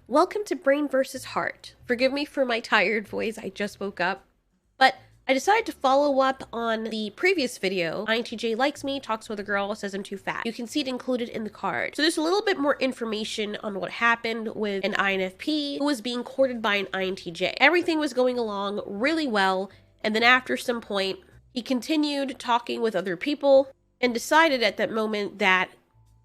Welcome to Brain versus Heart. Forgive me for my tired voice, I just woke up. But I decided to follow up on the previous video. INTJ likes me, talks with a girl, says I'm too fat. You can see it included in the card. So there's a little bit more information on what happened with an INFP who was being courted by an INTJ. Everything was going along really well, and then after some point, he continued talking with other people and decided at that moment that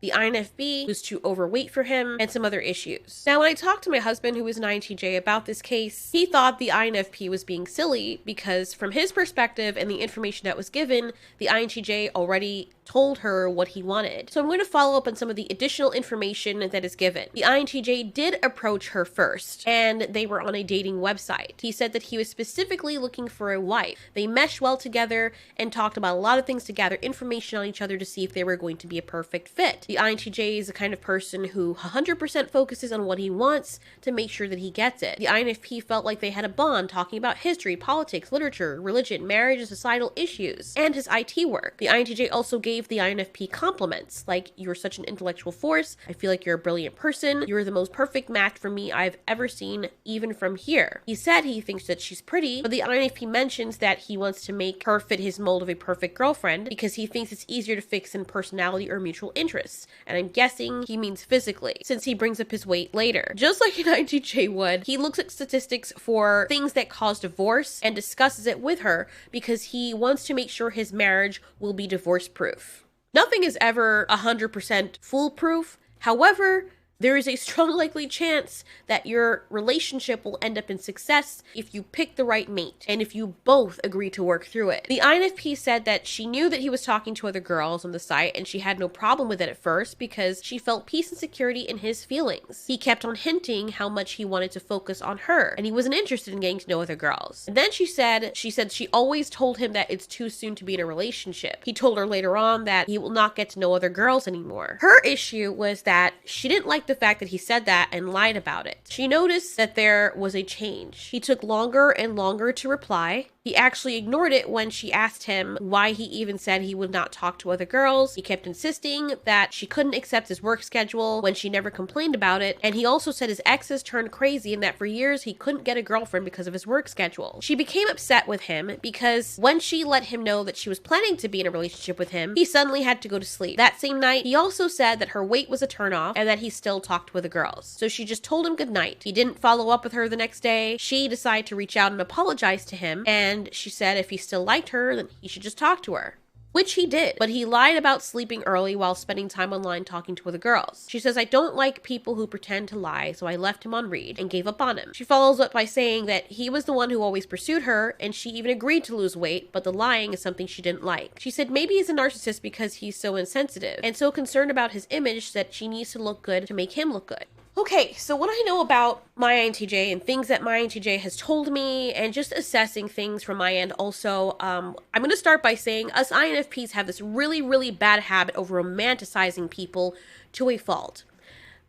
the INFP was too overweight for him, and some other issues. Now, when I talked to my husband, who is an INTJ, about this case, he thought the INFP was being silly because from his perspective and the information that was given, the INTJ already told her what he wanted. So I'm going to follow up on some of the additional information that is given. The INTJ did approach her first, and they were on a dating website. He said that he was specifically looking for a wife. They meshed well together and talked about a lot of things to gather information on each other to see if they were going to be a perfect fit. The INTJ is the kind of person who 100% focuses on what he wants to make sure that he gets it. The INFP felt like they had a bond talking about history, politics, literature, religion, marriage, and societal issues, and his IT work. The INTJ also gave the INFP compliments, like, "You're such an intellectual force. I feel like you're a brilliant person. You're the most perfect match for me I've ever seen, even from here." He said he thinks that she's pretty, but the INFP mentions that he wants to make her fit his mold of a perfect girlfriend because he thinks it's easier to fix than personality or mutual interests. And I'm guessing he means physically, since he brings up his weight later. Just like an INTJ would, he looks at statistics for things that cause divorce and discusses it with her because he wants to make sure his marriage will be divorce-proof. Nothing is ever 100% foolproof. However, there is a strong likely chance that your relationship will end up in success if you pick the right mate and if you both agree to work through it. The INFP said that she knew that he was talking to other girls on the site and she had no problem with it at first because she felt peace and security in his feelings. He kept on hinting how much he wanted to focus on her and he wasn't interested in getting to know other girls. And then she said she always told him that it's too soon to be in a relationship. He told her later on that he will not get to know other girls anymore. Her issue was that she didn't like the fact that he said that and lied about it. She noticed that there was a change. He took longer and longer to reply. He actually ignored it when she asked him why he even said he would not talk to other girls. He kept insisting that she couldn't accept his work schedule when she never complained about it. And he also said his exes turned crazy and that for years he couldn't get a girlfriend because of his work schedule. She became upset with him because when she let him know that she was planning to be in a relationship with him, he suddenly had to go to sleep. That same night, he also said that her weight was a turnoff and that he still talked with the girls. So she just told him goodnight. He didn't follow up with her the next day. She decided to reach out and apologize to him, and she said if he still liked her, then he should just talk to her. Which he did, but he lied about sleeping early while spending time online talking to other girls. She says, "I don't like people who pretend to lie, so I left him on read and gave up on him." She follows up by saying that he was the one who always pursued her, and she even agreed to lose weight, but the lying is something she didn't like. She said maybe he's a narcissist because he's so insensitive and so concerned about his image that she needs to look good to make him look good. Okay, so what I know about my INTJ and things that my INTJ has told me and just assessing things from my end also, I'm going to start by saying us INFPs have this really, really bad habit of romanticizing people to a fault.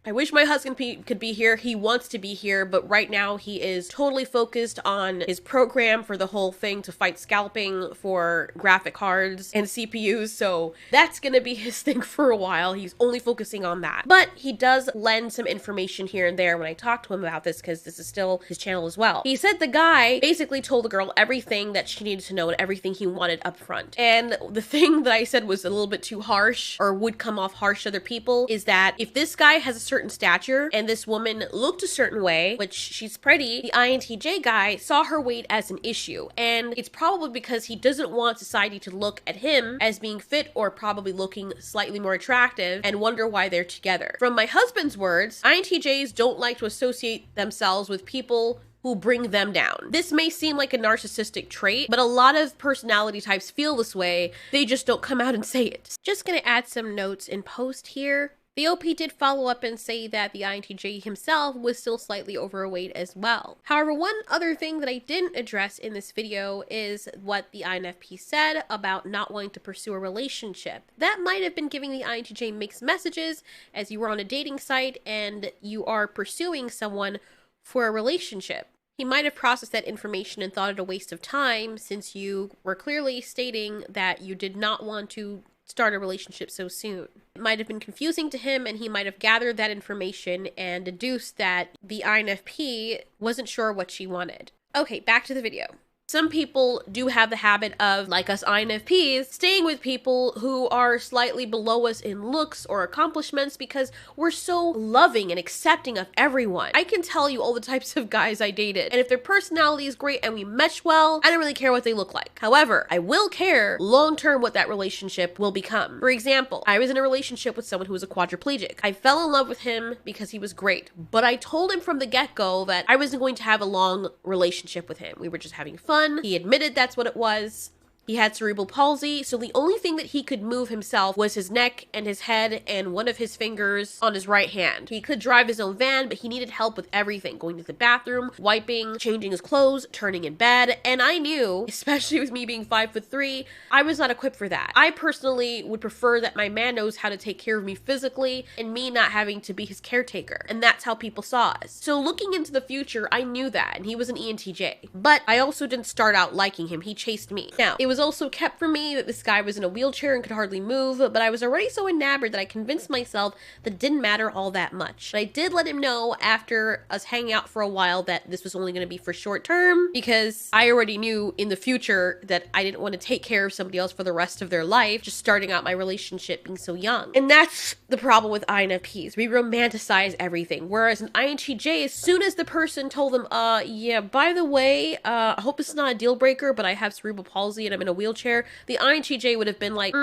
I wish my husband could be here. He wants to be here, but right now he is totally focused on his program for the whole thing to fight scalping for graphic cards and CPUs, so that's gonna be his thing for a while. He's only focusing on that. But he does lend some information here and there when I talk to him about this, because this is still his channel as well. He said the guy basically told the girl everything that she needed to know and everything he wanted up front. And the thing that I said was a little bit too harsh, or would come off harsh to other people, is that if this guy has a certain stature and this woman looked a certain way, which she's pretty, the INTJ guy saw her weight as an issue, and it's probably because he doesn't want society to look at him as being fit or probably looking slightly more attractive and wonder why they're together. From my husband's words, INTJs don't like to associate themselves with people who bring them down. This may seem like a narcissistic trait, but a lot of personality types feel this way. They just don't come out and say it. Just gonna add some notes in post here. The OP did follow up and say that the INTJ himself was still slightly overweight as well. However, one other thing that I didn't address in this video is what the INFP said about not wanting to pursue a relationship. That might have been giving the INTJ mixed messages as you were on a dating site and you are pursuing someone for a relationship. He might have processed that information and thought it a waste of time, since you were clearly stating that you did not want to start a relationship so soon. It might have been confusing to him, and he might have gathered that information and deduced that the INFP wasn't sure what she wanted. Okay, back to the video. Some people do have the habit of, like us INFPs, staying with people who are slightly below us in looks or accomplishments because we're so loving and accepting of everyone. I can tell you all the types of guys I dated, and if their personality is great and we mesh well, I don't really care what they look like. However, I will care long-term what that relationship will become. For example, I was in a relationship with someone who was a quadriplegic. I fell in love with him because he was great, but I told him from the get-go that I wasn't going to have a long relationship with him. We were just having fun. He admitted that's what it was. He had cerebral palsy, so the only thing that he could move himself was his neck and his head and one of his fingers on his right hand. He could drive his own van, but he needed help with everything, going to the bathroom, wiping, changing his clothes, turning in bed, and I knew, especially with me being 5'3", I was not equipped for that. I personally would prefer that my man knows how to take care of me physically and me not having to be his caretaker, and that's how people saw us. So looking into the future, I knew that, and he was an ENTJ, but I also didn't start out liking him. He chased me. Now, it was also kept from me that this guy was in a wheelchair and could hardly move, but I was already so enamored that I convinced myself that it didn't matter all that much. But I did let him know after us hanging out for a while that this was only going to be for short term, because I already knew in the future that I didn't want to take care of somebody else for the rest of their life, just starting out my relationship being so young. And that's the problem with INFPs. We romanticize everything, whereas an INTJ, as soon as the person told them, yeah, by the way, I hope it's not a deal breaker, but I have cerebral palsy and I'm in a wheelchair, the INTJ would have been like,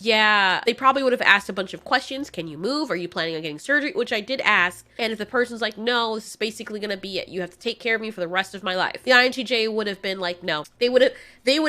yeah. They probably would have asked a bunch of questions. Can you move? Are you planning on getting surgery? Which I did ask. And if the person's like, no, this is basically going to be it. You have to take care of me for the rest of my life. The INTJ would have been like, no. They would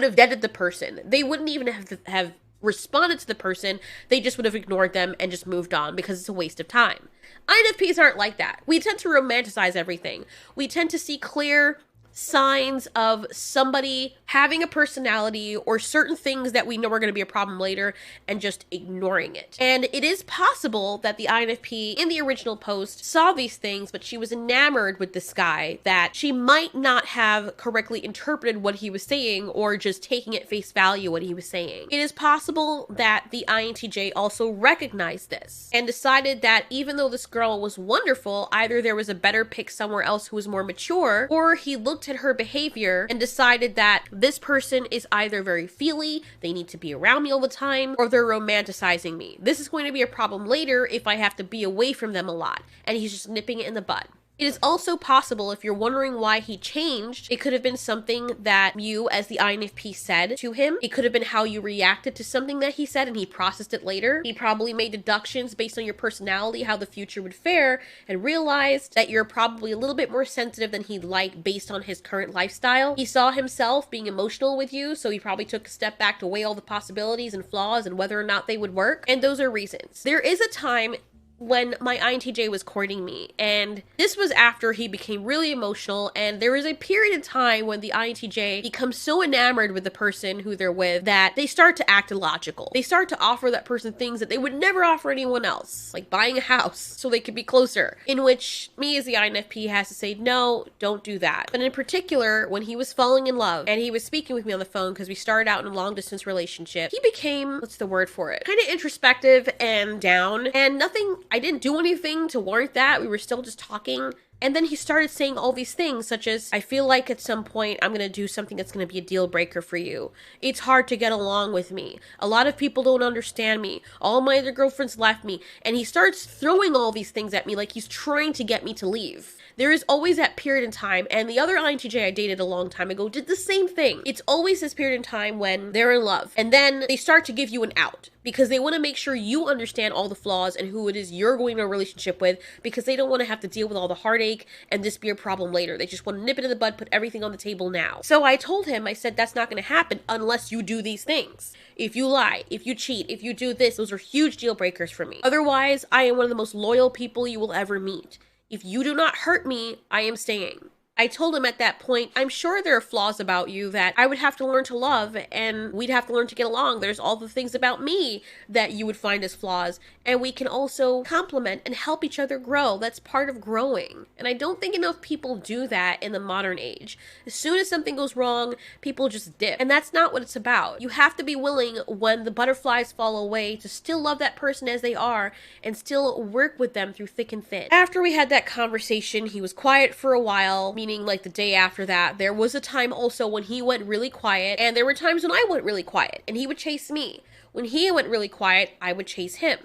have deaded the person. They wouldn't even have responded to the person. They just would have ignored them and just moved on because it's a waste of time. INFPs aren't like that. We tend to romanticize everything. We tend to see clear signs of somebody having a personality or certain things that we know are going to be a problem later and just ignoring it. And it is possible that the INFP in the original post saw these things, but she was enamored with this guy that she might not have correctly interpreted what he was saying or just taking at face value what he was saying. It is possible that the INTJ also recognized this and decided that even though this girl was wonderful, either there was a better pick somewhere else who was more mature, or he looked at her behavior and decided that this person is either very feely, they need to be around me all the time, or they're romanticizing me. This is going to be a problem later if I have to be away from them a lot, and he's just nipping it in the bud. It is also possible, if you're wondering why he changed, it could have been something that you, as the INFP, said to him. It could have been how you reacted to something that he said and he processed it later. He probably made deductions based on your personality, how the future would fare, and realized that you're probably a little bit more sensitive than he'd like based on his current lifestyle. He saw himself being emotional with you, so he probably took a step back to weigh all the possibilities and flaws and whether or not they would work. And those are reasons. There is a time when my INTJ was courting me, and this was after he became really emotional, and there was a period of time when the INTJ becomes so enamored with the person who they're with that they start to act illogical. They start to offer that person things that they would never offer anyone else, like buying a house so they could be closer, in which me as the INFP has to say, no, don't do that. But in particular, when he was falling in love and he was speaking with me on the phone because we started out in a long distance relationship, he became, what's the word for it, kind of introspective and down, and I didn't do anything to warrant that. We were still just talking. And then he started saying all these things, such as, I feel like at some point I'm going to do something that's going to be a deal breaker for you. It's hard to get along with me. A lot of people don't understand me. All my other girlfriends left me. And he starts throwing all these things at me like he's trying to get me to leave. There is always that period in time, and the other INTJ I dated a long time ago did the same thing. It's always this period in time when they're in love, and then they start to give you an out because they want to make sure you understand all the flaws and who it is you're going to a relationship with, because they don't want to have to deal with all the heartache and this be a problem later. They just want to nip it in the bud, put everything on the table now. So I told him, I said, that's not going to happen unless you do these things. If you lie, if you cheat, if you do this, those are huge deal breakers for me. Otherwise, I am one of the most loyal people you will ever meet. If you do not hurt me, I am staying. I told him at that point, I'm sure there are flaws about you that I would have to learn to love, and we'd have to learn to get along. There's all the things about me that you would find as flaws, and we can also complement and help each other grow. That's part of growing. And I don't think enough people do that in the modern age. As soon as something goes wrong, people just dip. And that's not what it's about. You have to be willing, when the butterflies fall away, to still love that person as they are and still work with them through thick and thin. After we had that conversation, he was quiet for a while, meaning like the day after that. There was a time also when he went really quiet, and there were times when I went really quiet and he would chase me. When he went really quiet, I would chase him.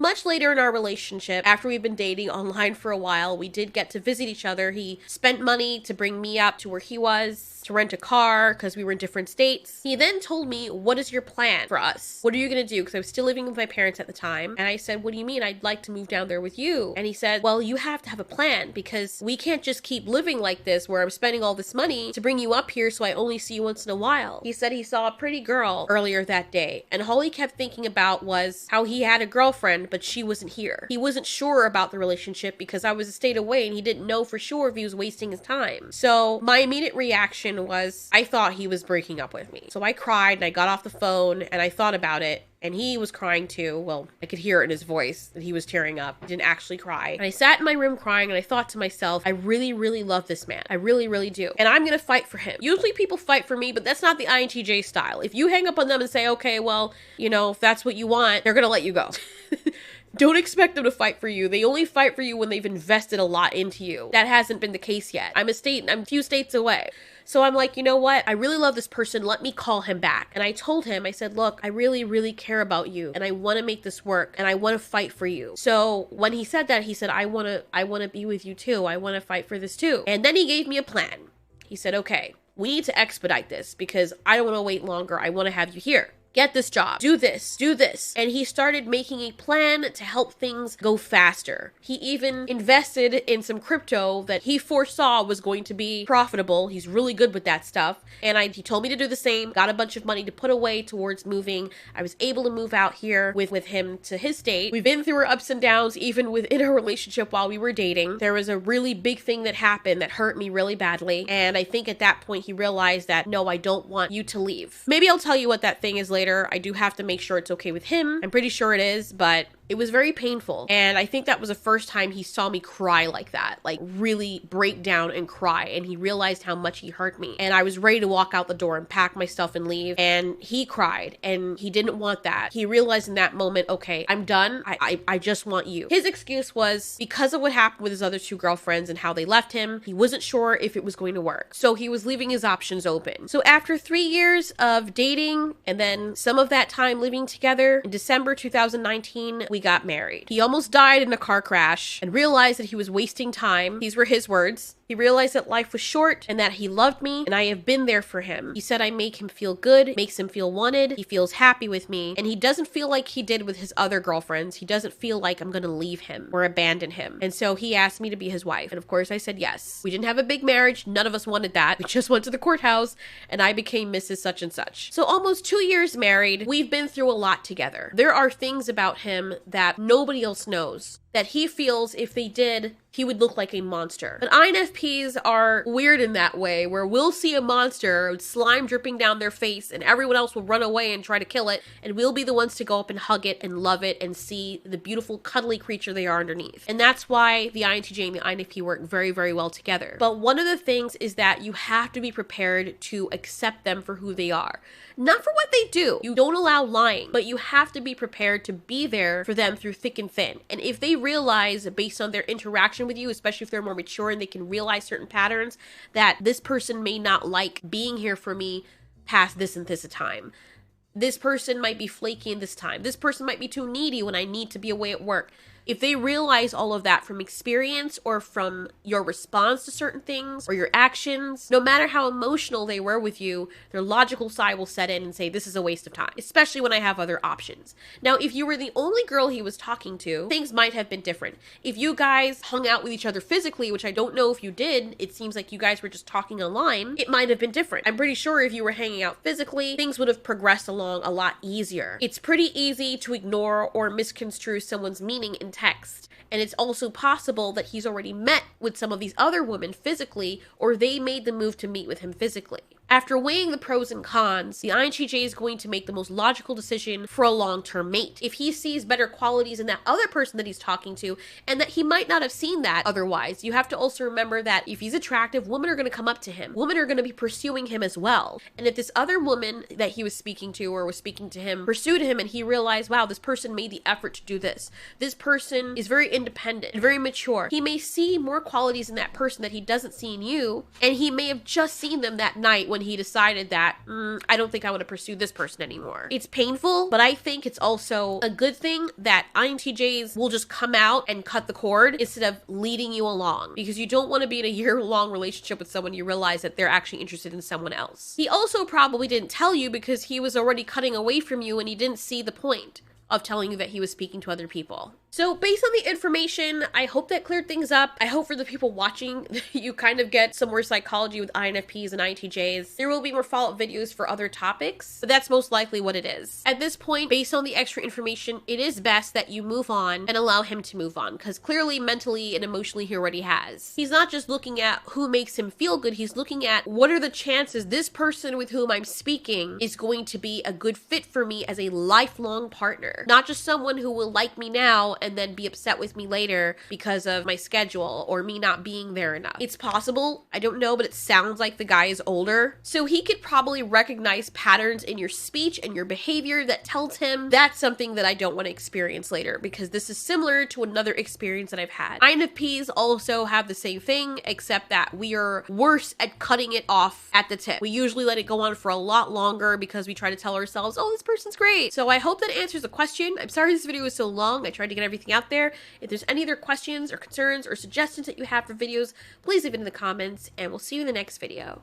Much later in our relationship, after we'd been dating online for a while, we did get to visit each other. He spent money to bring me up to where he was, to rent a car, because we were in different states. He then told me, what is your plan for us? What are you going to do? Because I was still living with my parents at the time. And I said, what do you mean? I'd like to move down there with you. And he said, well, you have to have a plan, because we can't just keep living like this where I'm spending all this money to bring you up here so I only see you once in a while. He said he saw a pretty girl earlier that day, and all he kept thinking about was how he had a girlfriend, but she wasn't here. He wasn't sure about the relationship because I was a state away and he didn't know for sure if he was wasting his time. So my immediate reaction was, I thought he was breaking up with me. So I cried and I got off the phone and I thought about it. And he was crying too. Well, I could hear it in his voice that he was tearing up. He didn't actually cry. And I sat in my room crying and I thought to myself, I really, really love this man. I really, really do. And I'm going to fight for him. Usually people fight for me, but that's not the INTJ style. If you hang up on them and say, okay, well, you know, if that's what you want, they're going to let you go. Don't expect them to fight for you. They only fight for you when they've invested a lot into you. That hasn't been the case yet. I'm a few states away. So I'm like, you know what? I really love this person. Let me call him back. And I told him, I said, look, I really, really care about you and I want to make this work and I want to fight for you. So when he said that, he said, I want to be with you too. I want to fight for this too. And then he gave me a plan. He said, okay, we need to expedite this because I don't want to wait longer. I want to have you here. Get this job, do this, do this. And he started making a plan to help things go faster. He even invested in some crypto that he foresaw was going to be profitable. He's really good with that stuff. And he told me to do the same, got a bunch of money to put away towards moving. I was able to move out here with him to his state. We've been through our ups and downs, even within our relationship while we were dating. There was a really big thing that happened that hurt me really badly. And I think at that point he realized that, no, I don't want you to leave. Maybe I'll tell you what that thing is later. I do have to make sure it's okay with him. I'm pretty sure it is, but it was very painful. And I think that was the first time he saw me cry like that, like really break down and cry. And he realized how much he hurt me. And I was ready to walk out the door and pack my stuff and leave. And he cried and he didn't want that. He realized in that moment, okay, I'm done. I just want you. His excuse was because of what happened with his other two girlfriends and how they left him, he wasn't sure if it was going to work. So he was leaving his options open. So after 3 years of dating and then some of that time living together, in December 2019, we got married. He almost died in a car crash and realized that he was wasting time. These were his words. He realized that life was short and that he loved me and I have been there for him. He said I make him feel good, makes him feel wanted, he feels happy with me, and he doesn't feel like he did with his other girlfriends. He doesn't feel like I'm gonna leave him or abandon him. And so he asked me to be his wife. And of course I said yes. We didn't have a big marriage. None of us wanted that. We just went to the courthouse and I became Mrs. Such and Such. So almost 2 years married, we've been through a lot together. There are things about him that nobody else knows, that he feels if they did, he would look like a monster. But INFPs are weird in that way, where we'll see a monster with slime dripping down their face and everyone else will run away and try to kill it, and we'll be the ones to go up and hug it and love it and see the beautiful cuddly creature they are underneath. And that's why the INTJ and the INFP work very, very well together. But one of the things is that you have to be prepared to accept them for who they are. Not for what they do. You don't allow lying, but you have to be prepared to be there for them through thick and thin. And if they realize, based on their interaction with you, especially if they're more mature and they can realize certain patterns, that this person may not like being here for me past this and this time. This person might be flaky in this time. This person might be too needy when I need to be away at work. If they realize all of that from experience or from your response to certain things or your actions, no matter how emotional they were with you, their logical side will set in and say, this is a waste of time, especially when I have other options. Now, if you were the only girl he was talking to, things might have been different. If you guys hung out with each other physically, which I don't know if you did, it seems like you guys were just talking online, it might have been different. I'm pretty sure if you were hanging out physically, things would have progressed along a lot easier. It's pretty easy to ignore or misconstrue someone's meaning in text. And it's also possible that he's already met with some of these other women physically, or they made the move to meet with him physically. After weighing the pros and cons, the INTJ is going to make the most logical decision for a long-term mate. If he sees better qualities in that other person that he's talking to, and that he might not have seen that otherwise, you have to also remember that if he's attractive, women are going to come up to him. Women are going to be pursuing him as well. And if this other woman that he was speaking to or was speaking to him pursued him and he realized, wow, this person made the effort to do this. This person is very independent and very mature. He may see more qualities in that person that he doesn't see in you, and he may have just seen them that night when he decided that, I don't think I want to pursue this person anymore. It's painful, but I think it's also a good thing that INTJs will just come out and cut the cord instead of leading you along, because you don't want to be in a year-long relationship with someone you realize that they're actually interested in someone else. He also probably didn't tell you because he was already cutting away from you and he didn't see the point of telling you that he was speaking to other people. So based on the information, I hope that cleared things up. I hope for the people watching, you kind of get some more psychology with INFPs and INTJs. There will be more follow-up videos for other topics, but that's most likely what it is. At this point, based on the extra information, it is best that you move on and allow him to move on, because clearly mentally and emotionally he already has. He's not just looking at who makes him feel good, he's looking at what are the chances this person with whom I'm speaking is going to be a good fit for me as a lifelong partner. Not just someone who will like me now and then be upset with me later because of my schedule or me not being there enough. It's possible, I don't know, but it sounds like the guy is older. So he could probably recognize patterns in your speech and your behavior that tells him that's something that I don't want to experience later, because this is similar to another experience that I've had. INFPs also have the same thing, except that we are worse at cutting it off at the tip. We usually let it go on for a lot longer because we try to tell ourselves, oh, this person's great. So I hope that answers the question. I'm sorry this video was so long. I tried to get everything out there. If there's any other questions or concerns or suggestions that you have for videos, please leave it in the comments, and we'll see you in the next video.